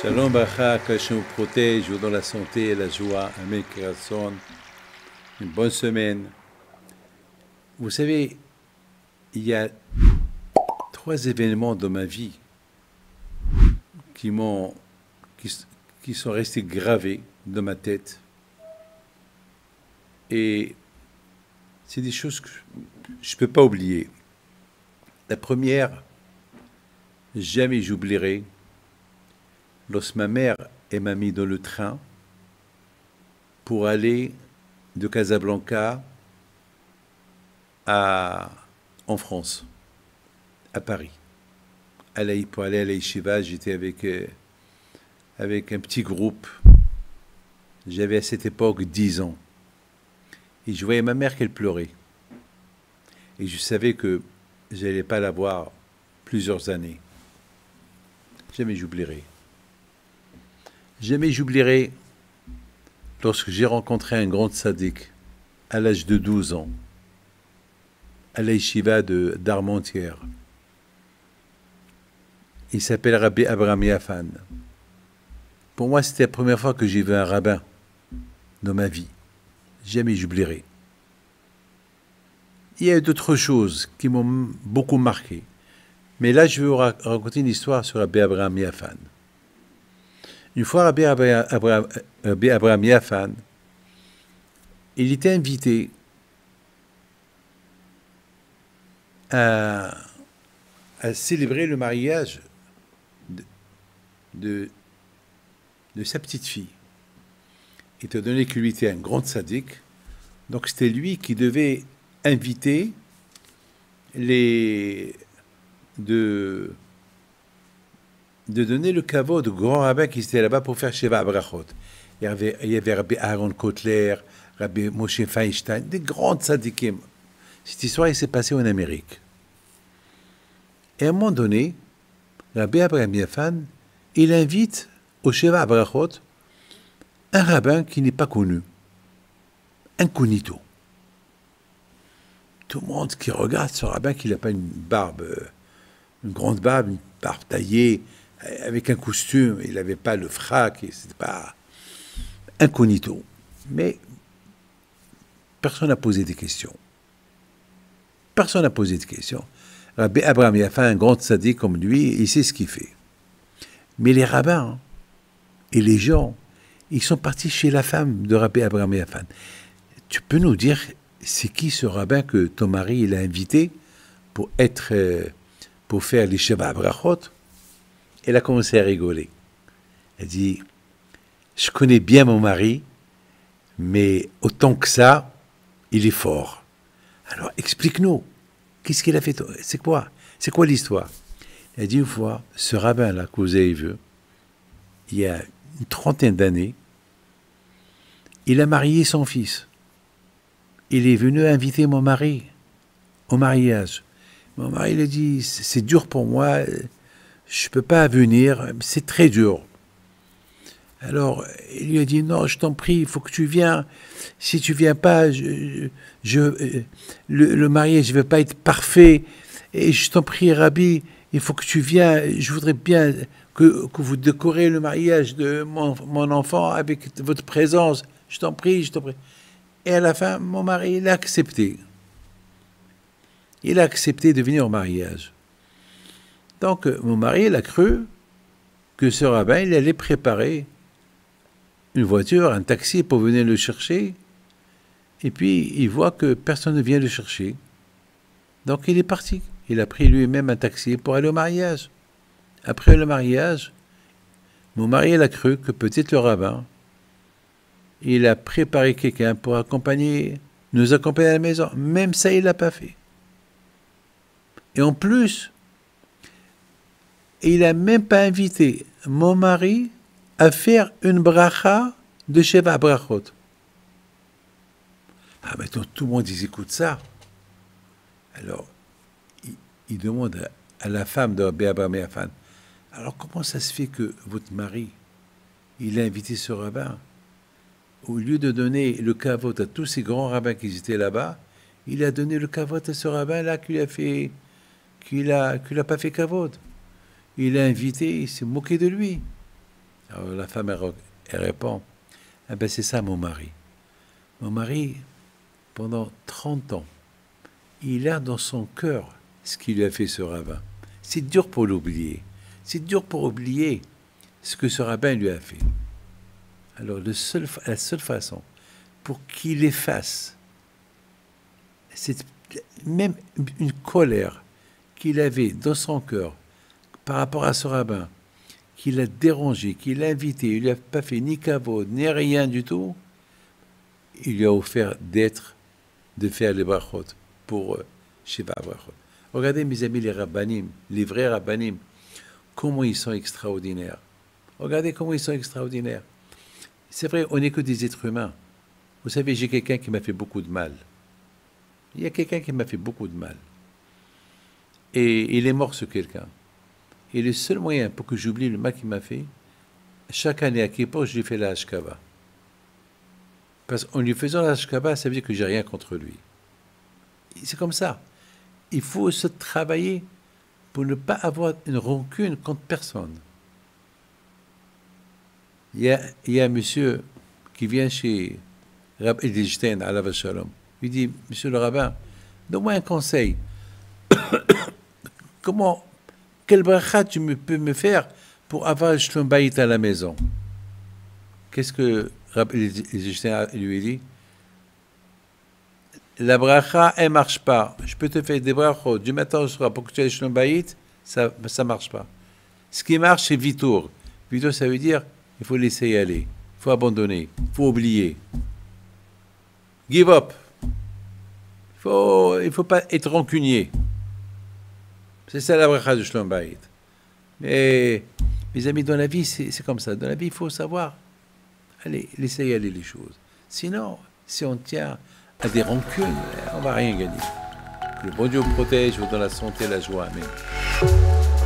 Shalom Bacha, que Hashem vous protège, vous dans la santé et la joie. Amen, Kirason. Une bonne semaine. Vous savez, il y a trois événements dans ma vie qui m'ont, qui sont restés gravés dans ma tête. Et c'est des choses que je ne peux pas oublier. La première, jamais j'oublierai, lorsque ma mère m'a mis dans le train pour aller de Casablanca en France, à Paris. Pour aller à la Yeshiva, j'étais avec un petit groupe. J'avais à cette époque 10 ans. Et je voyais ma mère qu'elle pleurait. Et je savais que je n'allais pas la voir plusieurs années. Jamais j'oublierai. Jamais j'oublierai lorsque j'ai rencontré un grand tzaddik à l'âge de 12 ans, à la yeshiva d'Armentières. Il s'appelle Rabbi Abraham Yafan. Pour moi, c'était la première fois que j'ai vu un rabbin dans ma vie. Jamais j'oublierai. Il y a d'autres choses qui m'ont beaucoup marqué. Mais là, je vais vous raconter une histoire sur Rabbi Abraham Yafan. Une fois, Rabbi Abraham Yafan, il était invité à célébrer le mariage de sa petite fille. Étant donné qu'il était un grand tzaddik, donc c'était lui qui devait inviter de donner le kavod au grand rabbin qui était là-bas pour faire Sheva Brachot. Il y avait Rabbi Aaron Kotler, Rabbi Moshe Feinstein, des grands tzaddikim. Cette histoire, elle s'est passée en Amérique. Et à un moment donné, Rabbi Abraham Yafan, il invite au Sheva Brachot un rabbin qui n'est pas connu, incognito. Tout le monde qui regarde ce rabbin, qui n'a pas une barbe, une grande barbe, une barbe taillée, avec un costume, il n'avait pas le frac, c'était pas incognito. Mais personne n'a posé des questions. Personne n'a posé de questions. Rabbi Abraham Yafan, un grand tzaddik comme lui, il sait ce qu'il fait. Mais les rabbins et les gens, ils sont partis chez la femme de Rabbi Abraham Yafan. Tu peux nous dire, c'est qui ce rabbin que ton mari il a invité pour faire les Sheva Brachot? Elle a commencé à rigoler. Elle dit, je connais bien mon mari, mais autant que ça, il est fort. Alors explique-nous, qu'est-ce qu'il a fait? C'est quoi l'histoire? Elle dit une fois, ce rabbin-là que vous avez vu, il y a une trentaine d'années, il a marié son fils. Il est venu inviter mon mari au mariage. Mon mari il a dit, c'est dur pour moi, je ne peux pas venir, c'est très dur. Alors, il lui a dit, non, je t'en prie, il faut que tu viennes. Si tu ne viens pas, le mariage ne va pas être parfait. Et je t'en prie, Rabbi, il faut que tu viennes. Je voudrais bien que vous décorez le mariage de mon enfant avec votre présence. Je t'en prie, je t'en prie. Et à la fin, mon mari, il a accepté. Il a accepté de venir au mariage. Donc, mon mari, il a cru que ce rabbin, il allait préparer une voiture, un taxi pour venir le chercher. Et puis, il voit que personne ne vient le chercher. Donc, il est parti. Il a pris lui-même un taxi pour aller au mariage. Après le mariage, mon mari, il a cru que peut-être le rabbin, il a préparé quelqu'un pour nous accompagner à la maison. Même ça, il ne l'a pas fait. Et en plus, il n'a même pas invité mon mari à faire une bracha de Sheva Brachot. Ah, maintenant, tout le monde, ils écoutent ça. Alors, il demande à la femme de Rabbi Abraham Yafan, alors comment ça se fait que votre mari, il a invité ce rabbin? Au lieu de donner le kavod à tous ces grands rabbins qui étaient là-bas, il a donné le kavod à ce rabbin-là qu'il a pas fait kavod. Il l'a invité, il s'est moqué de lui. Alors la femme, elle répond, ah ben c'est ça mon mari. Mon mari, pendant 30 ans, il a dans son cœur ce qu'il lui a fait ce rabbin. C'est dur pour l'oublier. C'est dur pour oublier ce que ce rabbin lui a fait. Alors la seule façon pour qu'il efface même une colère qu'il avait dans son cœur par rapport à ce rabbin, qu'il a dérangé, qu'il l'a invité, il ne lui a pas fait ni kavod, ni rien du tout, il lui a offert de faire les brachot pour Shiva brachot. Regardez mes amis les rabbanim, les vrais rabbanim, comment ils sont extraordinaires. Regardez comment ils sont extraordinaires. C'est vrai, on n'est que des êtres humains. Vous savez, j'ai quelqu'un qui m'a fait beaucoup de mal. Il y a quelqu'un qui m'a fait beaucoup de mal. Et il est mort, ce quelqu'un. Et le seul moyen pour que j'oublie le mal qu'il m'a fait, chaque année à Kippour, je lui fais la Hashkava. Parce qu'en lui faisant la Hashkava, ça veut dire que j'ai rien contre lui. C'est comme ça. Il faut se travailler pour ne pas avoir une rancune contre personne. Il y a un monsieur qui vient chez Rabbi Edelstein, alav shalom. Il dit, monsieur le rabbin, donne-moi un conseil. Quel bracha peux me faire pour avoir le shlom bayit à la maison? Qu'est-ce que Rabbi Edelstein lui a dit? La bracha, elle ne marche pas. Je peux te faire des brachot du matin au soir pour que tu aies le shlom bayit, ça ne marche pas. Ce qui marche, c'est vitour. Vitour, ça veut dire il faut laisser aller, il faut abandonner, il faut oublier. Give up. Il faut pas être rancunier. C'est ça la bracha du Shlom Bayit. Mais, mes amis, dans la vie, c'est comme ça. Dans la vie, il faut savoir, allez, laisser aller les choses. Sinon, si on tient à des rancunes, on ne va rien gagner. Que le bon Dieu vous protège, vous donne la santé et la joie. Amen.